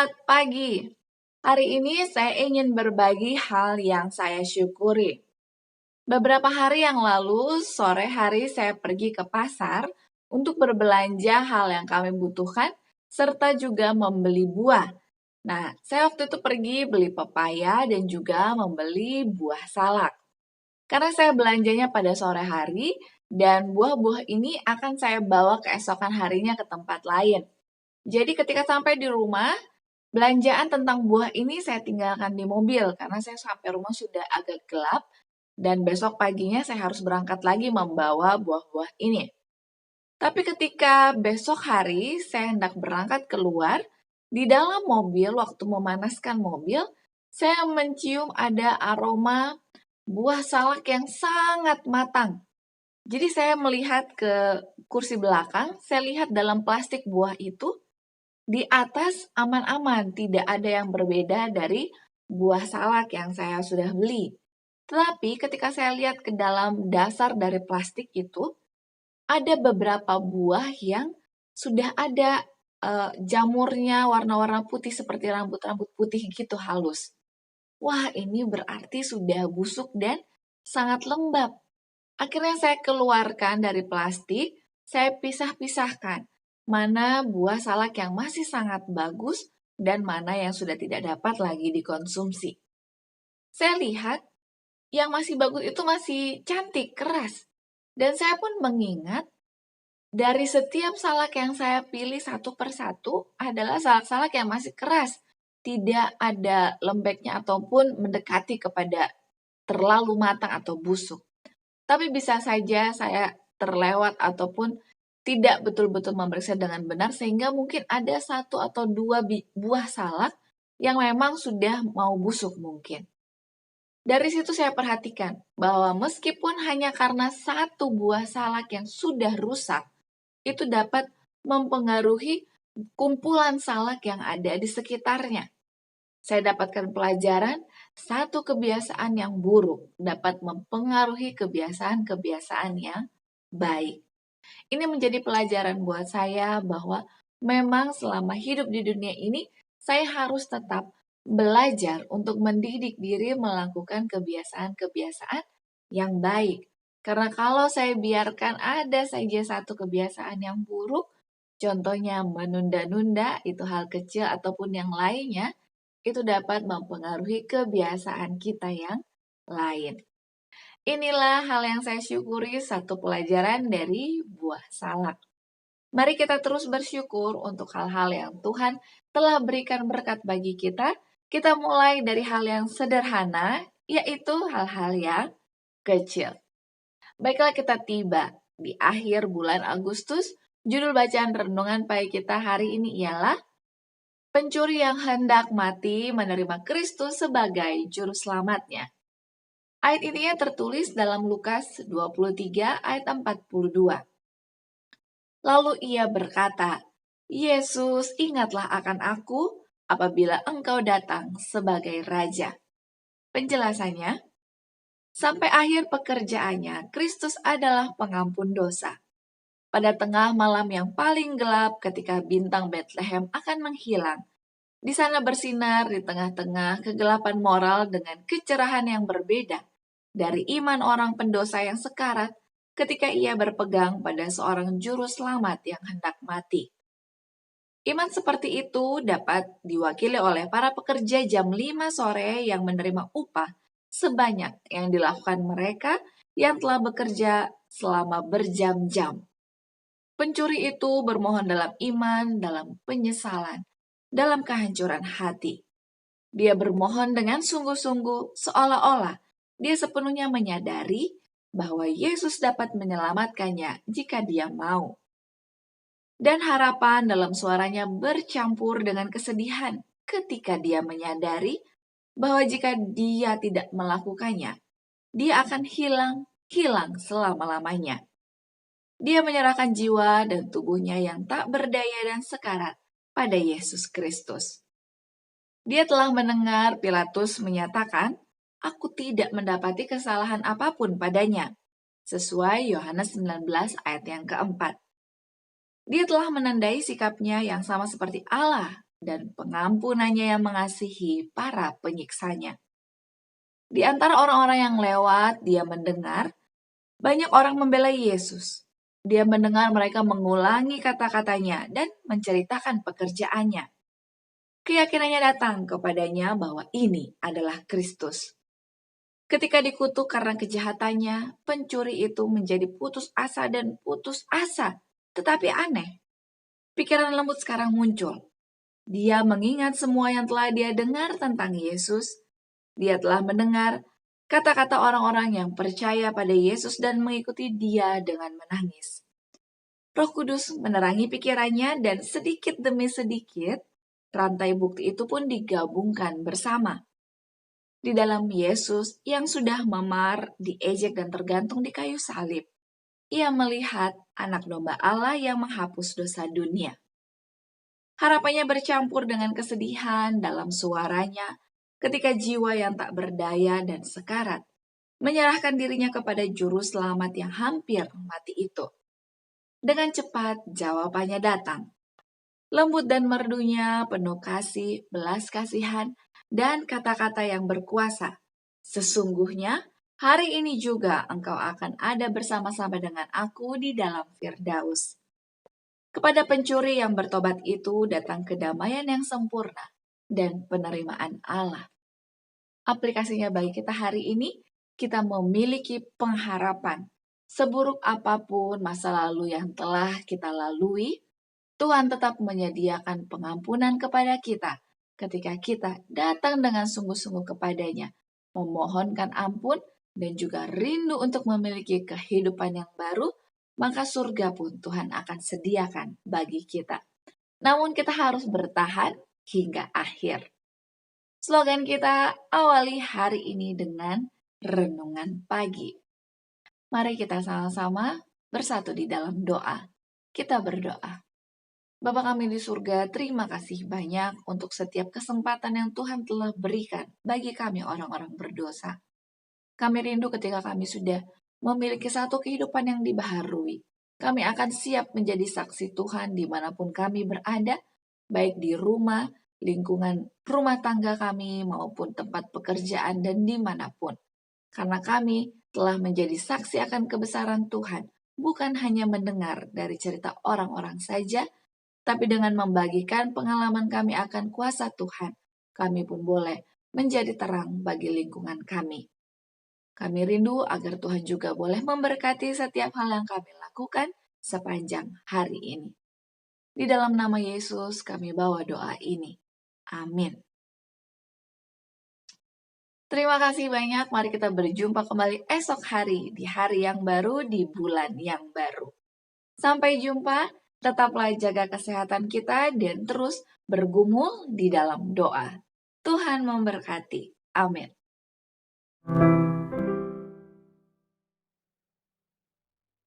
Selamat pagi. Hari ini saya ingin berbagi hal yang saya syukuri. Beberapa hari yang lalu, sore hari saya pergi ke pasar untuk berbelanja hal yang kami butuhkan, serta juga membeli buah. Nah, saya waktu itu pergi beli pepaya dan juga membeli buah salak. Karena saya belanjanya pada sore hari, dan buah-buah ini akan saya bawa keesokan harinya ke tempat lain. Jadi ketika sampai di rumah, belanjaan tentang buah ini saya tinggalkan di mobil karena saya sampai rumah sudah agak gelap dan besok paginya saya harus berangkat lagi membawa buah-buah ini. Tapi ketika besok hari saya hendak berangkat keluar, di dalam mobil waktu memanaskan mobil, saya mencium ada aroma buah salak yang sangat matang. Jadi saya melihat ke kursi belakang, saya lihat dalam plastik buah itu di atas aman-aman, tidak ada yang berbeda dari buah salak yang saya sudah beli. Tetapi ketika saya lihat ke dalam dasar dari plastik itu, ada beberapa buah yang sudah ada jamurnya warna-warna putih seperti rambut-rambut putih gitu halus. Wah, ini berarti sudah busuk dan sangat lembab. Akhirnya saya keluarkan dari plastik, saya pisah-pisahkan mana buah salak yang masih sangat bagus dan mana yang sudah tidak dapat lagi dikonsumsi. Saya lihat yang masih bagus itu masih cantik, keras. Dan saya pun mengingat dari setiap salak yang saya pilih satu persatu adalah salak-salak yang masih keras. Tidak ada lembeknya ataupun mendekati kepada terlalu matang atau busuk. Tapi bisa saja saya terlewat ataupun tidak betul-betul memeriksa dengan benar sehingga mungkin ada satu atau dua buah salak yang memang sudah mau busuk mungkin. Dari situ saya perhatikan bahwa meskipun hanya karena satu buah salak yang sudah rusak, itu dapat mempengaruhi kumpulan salak yang ada di sekitarnya. Saya dapatkan pelajaran, satu kebiasaan yang buruk dapat mempengaruhi kebiasaan-kebiasaan yang baik. Ini menjadi pelajaran buat saya bahwa memang selama hidup di dunia ini, saya harus tetap belajar untuk mendidik diri melakukan kebiasaan-kebiasaan yang baik. Karena kalau saya biarkan ada saja satu kebiasaan yang buruk, contohnya menunda-nunda, itu hal kecil ataupun yang lainnya, itu dapat mempengaruhi kebiasaan kita yang lain. Inilah hal yang saya syukuri, satu pelajaran dari buah salak. Mari kita terus bersyukur untuk hal-hal yang Tuhan telah berikan berkat bagi kita. Kita mulai dari hal yang sederhana, yaitu hal-hal yang kecil. Baiklah, kita tiba di akhir bulan Agustus. Judul bacaan renungan pagi kita hari ini ialah Pencuri yang hendak mati menerima Kristus sebagai juru selamatnya. Ayat ini tertulis dalam Lukas 23 ayat 42. Lalu ia berkata, Yesus, ingatlah akan aku apabila engkau datang sebagai Raja. Penjelasannya, sampai akhir pekerjaannya, Kristus adalah pengampun dosa. Pada tengah malam yang paling gelap ketika bintang Bethlehem akan menghilang, di sana bersinar di tengah-tengah kegelapan moral dengan kecerahan yang berbeda dari iman orang pendosa yang sekarat ketika ia berpegang pada seorang juru selamat yang hendak mati. Iman seperti itu dapat diwakili oleh para pekerja jam 5 sore yang menerima upah sebanyak yang dilakukan mereka yang telah bekerja selama berjam-jam. Pencuri itu bermohon dalam iman, dalam penyesalan, dalam kehancuran hati. Dia bermohon dengan sungguh-sungguh seolah-olah dia sepenuhnya menyadari bahwa Yesus dapat menyelamatkannya jika dia mau. Dan harapan dalam suaranya bercampur dengan kesedihan ketika dia menyadari bahwa jika dia tidak melakukannya, dia akan hilang selama-lamanya. Dia menyerahkan jiwa dan tubuhnya yang tak berdaya dan sekarat pada Yesus Kristus. Dia telah mendengar Pilatus menyatakan, "Aku tidak mendapati kesalahan apapun padanya," sesuai Yohanes 19 ayat yang keempat. Dia telah menandai sikapnya yang sama seperti Allah dan pengampunannya yang mengasihi para penyiksanya. Di antara orang-orang yang lewat, dia mendengar banyak orang membela Yesus. Dia mendengar mereka mengulangi kata-katanya dan menceritakan pekerjaannya. Keyakinannya datang kepadanya bahwa ini adalah Kristus. Ketika dikutuk karena kejahatannya, pencuri itu menjadi putus asa dan putus asa. Tetapi aneh, pikiran lembut sekarang muncul. Dia mengingat semua yang telah dia dengar tentang Yesus. Dia telah mendengar kata-kata orang-orang yang percaya pada Yesus dan mengikuti dia dengan menangis. Roh Kudus menerangi pikirannya dan sedikit demi sedikit, rantai bukti itu pun digabungkan bersama. Di dalam Yesus yang sudah memar, diejek dan tergantung di kayu salib, ia melihat anak domba Allah yang menghapus dosa dunia. Harapannya bercampur dengan kesedihan dalam suaranya ketika jiwa yang tak berdaya dan sekarat menyerahkan dirinya kepada juru selamat yang hampir mati itu. Dengan cepat jawabannya datang. Lembut dan merdunya, penuh kasih, belas kasihan, dan kata-kata yang berkuasa. Sesungguhnya, hari ini juga engkau akan ada bersama-sama dengan aku di dalam Firdaus. Kepada pencuri yang bertobat itu datang kedamaian yang sempurna dan penerimaan Allah. Aplikasinya bagi kita hari ini, kita memiliki pengharapan. Seburuk apapun masa lalu yang telah kita lalui, Tuhan tetap menyediakan pengampunan kepada kita ketika kita datang dengan sungguh-sungguh kepadanya, memohonkan ampun dan juga rindu untuk memiliki kehidupan yang baru, maka surga pun Tuhan akan sediakan bagi kita. Namun kita harus bertahan hingga akhir. Slogan kita awali hari ini dengan renungan pagi. Mari kita sama-sama bersatu di dalam doa. Kita berdoa. Bapa kami di surga, terima kasih banyak untuk setiap kesempatan yang Tuhan telah berikan bagi kami orang-orang berdosa. Kami rindu ketika kami sudah memiliki satu kehidupan yang dibaharui. Kami akan siap menjadi saksi Tuhan dimanapun kami berada, baik di rumah, lingkungan rumah tangga kami, maupun tempat pekerjaan dan dimanapun. Karena kami telah menjadi saksi akan kebesaran Tuhan, bukan hanya mendengar dari cerita orang-orang saja, tapi dengan membagikan pengalaman kami akan kuasa Tuhan, kami pun boleh menjadi terang bagi lingkungan kami. Kami rindu agar Tuhan juga boleh memberkati setiap hal yang kami lakukan sepanjang hari ini. Di dalam nama Yesus kami bawa doa ini. Amin. Terima kasih banyak. Mari kita berjumpa kembali esok hari di hari yang baru di bulan yang baru. Sampai jumpa. Tetaplah jaga kesehatan kita dan terus bergumul di dalam doa. Tuhan memberkati. Amin.